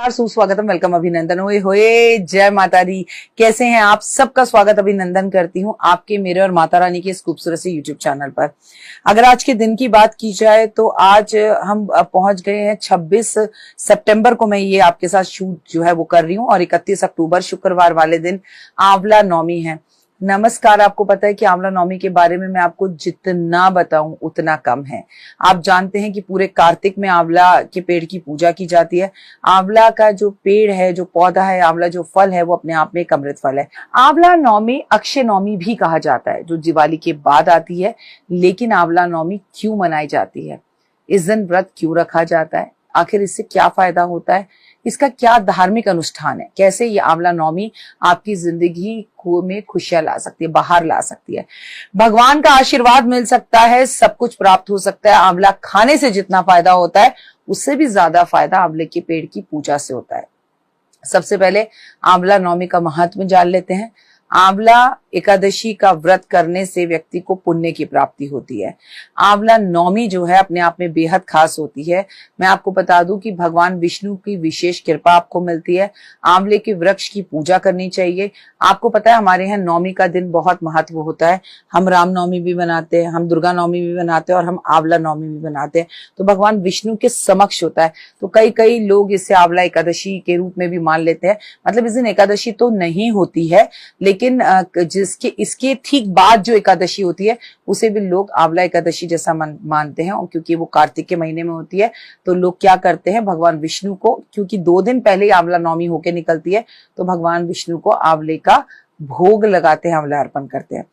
सुस्वागतम, वेलकम, अभिनंदन, होए होए, जय माता दी। कैसे हैं आप? सबका स्वागत अभिनंदन करती हूँ आपके, मेरे और माता रानी के इस खूबसूरत से यूट्यूब चैनल पर। अगर आज के दिन की बात की जाए तो आज हम पहुंच गए हैं 26 सितंबर को। मैं ये आपके साथ शूट जो है वो कर रही हूँ और 31 अक्टूबर शुक्रवार वाले दिन आंवला नवमी है। नमस्कार। आपको पता है कि आंवला नवमी के बारे में मैं आपको जितना बताऊं उतना कम है। आप जानते हैं कि पूरे कार्तिक में आंवला के पेड़ की पूजा की जाती है। आंवला का जो पेड़ है, जो पौधा है, आंवला जो फल है, वो अपने आप में एक अमृत फल है। आंवला नवमी अक्षय नवमी भी कहा जाता है, जो दिवाली के बाद आती है। लेकिन आंवला नवमी क्यों मनाई जाती है? इस दिन व्रत क्यों रखा जाता है? आखिर इससे क्या फायदा होता है? इसका क्या धार्मिक अनुष्ठान है? कैसे ये आंवला नवमी आपकी जिंदगी में खुशियां ला सकती है, बाहर ला सकती है? भगवान का आशीर्वाद मिल सकता है, सब कुछ प्राप्त हो सकता है। आंवला खाने से जितना फायदा होता है उससे भी ज्यादा फायदा आंवले के पेड़ की पूजा से होता है। सबसे पहले आंवला नवमी का महत्व जान लेते हैं। आंवला एकादशी का व्रत करने से व्यक्ति को पुण्य की प्राप्ति होती है। आंवला नवमी जो है अपने आप में बेहद खास होती है। मैं आपको बता दूं कि भगवान विष्णु की विशेष कृपा आपको मिलती है। आंवले के वृक्ष की पूजा करनी चाहिए। आपको पता है हमारे यहाँ नवमी का दिन बहुत महत्व होता है। हम राम नवमी भी बनाते हैं, हम दुर्गा नवमी भी बनाते हैं और हम आंवला नवमी भी बनाते हैं। तो भगवान विष्णु के समक्ष होता है। तो कई लोग इसे आंवला एकादशी के रूप में भी मान लेते हैं। मतलब इस दिन एकादशी तो नहीं होती है, लेकिन इसके ठीक बाद जो एकादशी होती है उसे भी लोग आंवला एकादशी जैसा मानते हैं। और क्योंकि वो कार्तिक के महीने में होती है तो लोग क्या करते हैं, भगवान विष्णु को, क्योंकि 2 दिन पहले ही आंवला नवमी होके निकलती है, तो भगवान विष्णु को आंवले का भोग लगाते हैं, आंवला अर्पण करते हैं।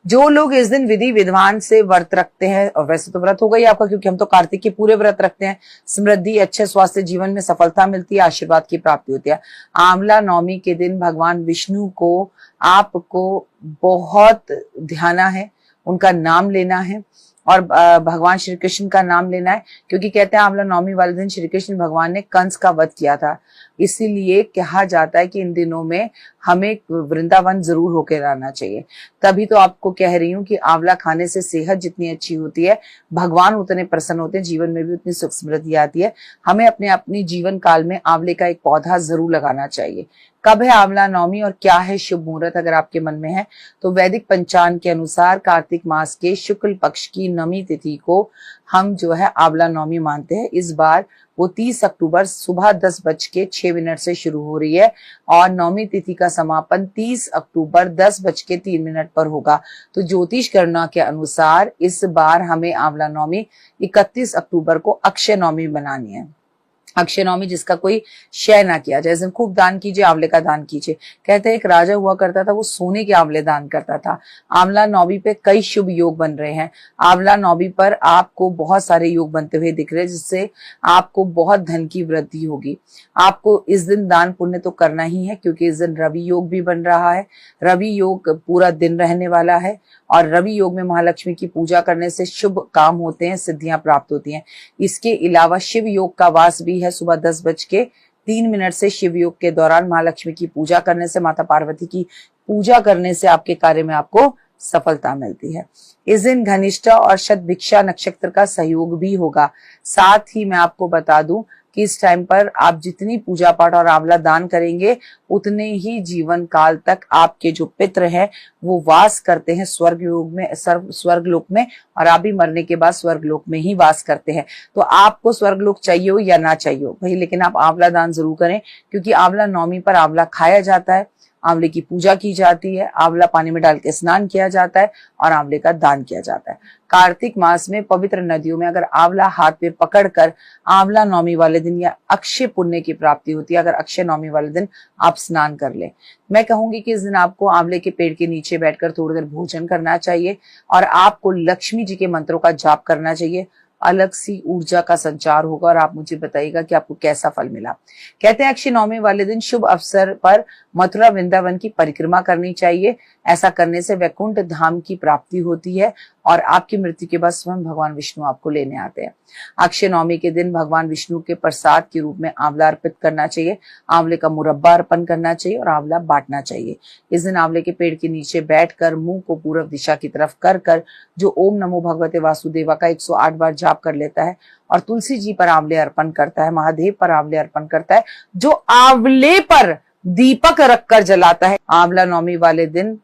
जो लोग इस दिन विधि विधान से व्रत रखते हैं, और वैसे तो व्रत होगा ही आपका, क्योंकि हम तो कार्तिक के पूरे व्रत रखते हैं, समृद्धि, अच्छे स्वास्थ्य, जीवन में सफलता मिलती है, आशीर्वाद की प्राप्ति होती है। आंवला नवमी के दिन भगवान विष्णु को आपको बहुत ध्याना है, उनका नाम लेना है और भगवान श्री कृष्ण का नाम लेना है। क्योंकि कहते हैं आंवला नवमी वाले दिन श्री कृष्ण भगवान ने कंस का वध किया था। इसीलिए कहा जाता है कि इन दिनों में हमें वृंदावन जरूर होकर आना चाहिए। तभी तो आपको कह रही हूँ कि आंवला खाने से सेहत जितनी अच्छी होती है, भगवान उतने प्रसन्न होते हैं, जीवन में भी उतनी सुख समृद्धि आती है। हमें अपने जीवन काल में आंवले का एक पौधा जरूर लगाना चाहिए। कब है आंवला नवमी और क्या है शुभ मुहूर्त, अगर आपके मन में है तो वैदिक पंचांग के अनुसार कार्तिक मास के शुक्ल पक्ष की नवमी तिथि को हम जो है आंवला नवमी मानते हैं। इस बार वो 30 अक्टूबर सुबह 10:06 से शुरू हो रही है और नवमी तिथि का समापन 30 अक्टूबर 10:03 पर होगा। तो ज्योतिष गणना के अनुसार इस बार हमें आंवला नवमी 31 अक्टूबर को अक्षय नवमी बनानी है। अक्षय नवमी जिसका कोई क्षय ना किया जाए। जैसे खूब दान कीजिए, आंवले का दान कीजिए। कहते हैं एक राजा हुआ करता था, वो सोने के आंवले दान करता था। आंवला नवमी पे कई शुभ योग बन रहे हैं। आंवला नवमी पर आपको बहुत सारे योग बनते हुए दिख रहे हैं, जिससे आपको बहुत धन की वृद्धि होगी। आपको इस दिन दान पुण्य तो करना ही है, क्योंकि इस दिन रवि योग भी बन रहा है। रवि योग पूरा दिन रहने वाला है और रवि योग में महालक्ष्मी की पूजा करने से शुभ काम होते हैं, सिद्धियां प्राप्त होती हैं। इसके अलावा शिव योग का वास भी है। सुबह 10:03 से शिव योग के दौरान महालक्ष्मी की पूजा करने से, माता पार्वती की पूजा करने से आपके कार्य में आपको सफलता मिलती है। इस दिन घनिष्ठा और शतभिक्षा नक्षत्र का सहयोग भी होगा। साथ ही मैं आपको बता दूं कि इस टाइम पर आप जितनी पूजा पाठ और आंवला दान करेंगे उतने ही जीवन काल तक आपके जो पितृ हैं वो वास करते हैं स्वर्गलोक में, और आप भी मरने के बाद स्वर्गलोक में ही वास करते हैं। तो आपको स्वर्गलोक चाहिए हो या ना चाहिए हो भाई, लेकिन आप आंवला दान जरूर करें, क्योंकि आंवला नवमी पर आंवला खाया जाता है, आंवले की पूजा की जाती है, आंवला पानी में डाल के स्नान किया जाता है और आंवले का दान किया जाता है। कार्तिक मास में पवित्र नदियों में अगर आंवला हाथ में पकड़कर आंवला नवमी वाले दिन या अक्षय पुण्य की प्राप्ति होती है, अगर अक्षय नवमी वाले दिन आप स्नान कर ले। मैं कहूंगी कि इस दिन आपको आंवले के पेड़ के नीचे बैठकर थोड़ी देर भोजन करना चाहिए और आपको लक्ष्मी जी के मंत्रों का जाप करना चाहिए। अलग सी ऊर्जा का संचार होगा और आप मुझे बताइएगा कि आपको कैसा फल मिला। कहते हैं अक्षय नवमी वाले दिन शुभ अवसर पर मथुरा वृंदावन की परिक्रमा करनी चाहिए। ऐसा करने से वैकुंठ धाम की प्राप्ति होती है और आपकी मृत्यु के बाद स्वयं भगवान विष्णु आपको लेने आते हैं। अक्षय नवमी के दिन भगवान विष्णु के प्रसाद के रूप में आंवला अर्पित करना चाहिए, आंवले का मुरब्बा अर्पण करना चाहिए और आंवला बांटना चाहिए। इस दिन आंवले के पेड़ के नीचे बैठकर मुंह को पूर्व दिशा की तरफ कर जो ओम नमो भगवते वासुदेवा का 108 बार जाप कर लेता है और तुलसी जी पर आंवले अर्पण करता है, महादेव पर आंवले अर्पण करता है, जो आंवले पर दीपक रखकर जलाता है, आंवला नवमी वाले दिन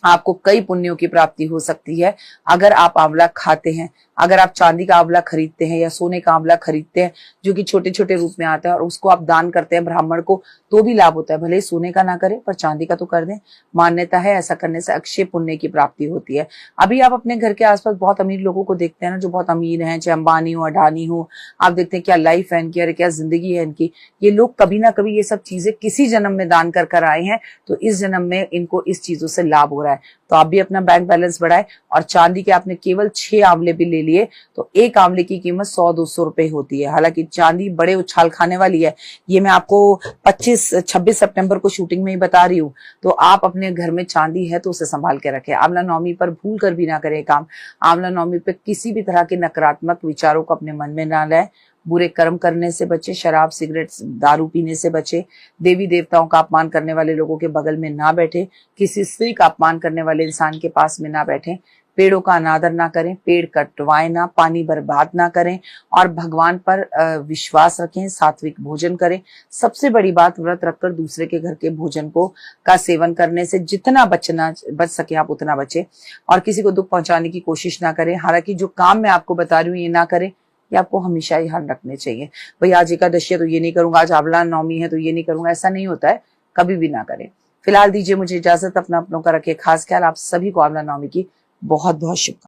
आपको कई पुण्यों की प्राप्ति हो सकती है। अगर आप आंवला खाते हैं, अगर आप चांदी का आंवला खरीदते हैं या सोने का आंवला खरीदते हैं जो कि छोटे छोटे रूप में आता है और उसको आप दान करते हैं ब्राह्मण को, तो भी लाभ होता है। भले ही सोने का ना करें पर चांदी का तो कर दें। मान्यता है ऐसा करने से अक्षय पुण्य की प्राप्ति होती है। अभी आप अपने घर के आसपास बहुत अमीर लोगों को देखते हैं ना, जो बहुत अमीर हैं, चाहे अंबानी हो अडानी हो, आप देखते हैं क्या लाइफ है इनकी, अरे क्या जिंदगी है इनकी। ये लोग कभी ना कभी ये सब चीजें किसी जन्म में दान कर आए हैं, तो इस जन्म में इनको इस चीजों से लाभ हो रहा है। तो आप भी अपना बैंक बैलेंस बढ़ाए। और चांदी के आपने केवल 6 आंवले भी ले लिए तो एक आंवले की कीमत 100-200 रुपए होती है। हालांकि चांदी बड़े उछाल खाने वाली है, ये मैं आपको 26 सितंबर को शूटिंग में ही बता रही हूँ। तो आप अपने घर में चांदी है तो उसे संभाल के रखें। आंवला नवमी पर भूल कर भी ना करें काम। आंवला नवमी पर किसी भी तरह के नकारात्मक विचारों को अपने मन में ना लाए। बुरे कर्म करने से बचे, शराब सिगरेट दारू पीने से बचे, देवी देवताओं का अपमान करने वाले लोगों के बगल में ना बैठे, किसी स्त्री का अपमान करने वाले इंसान के पास में ना बैठे, पेड़ों का अनादर ना करें, पेड़ कटवाएं ना, पानी बर्बाद ना करें और भगवान पर विश्वास रखें, सात्विक भोजन करें। सबसे बड़ी बात, व्रत रखकर दूसरे के घर के भोजन का सेवन करने से जितना बच सके आप उतना बचे और किसी को दुख पहुंचाने की कोशिश ना करें। हालांकि जो काम मैं आपको बता रही हूँ ये ना करें, ये आपको हमेशा ही ध्यान रखने चाहिए। भाई आज एकादशी है तो ये नहीं करूंगा, आज आंवला नवमी है तो ये नहीं करूंगा, ऐसा नहीं होता है, कभी भी ना करें। फिलहाल दीजिए मुझे इजाजत, अपना अपनों का रखिए खास ख्याल। आप सभी को आंवला नवमी की बहुत बहुत शुभकामनाएं।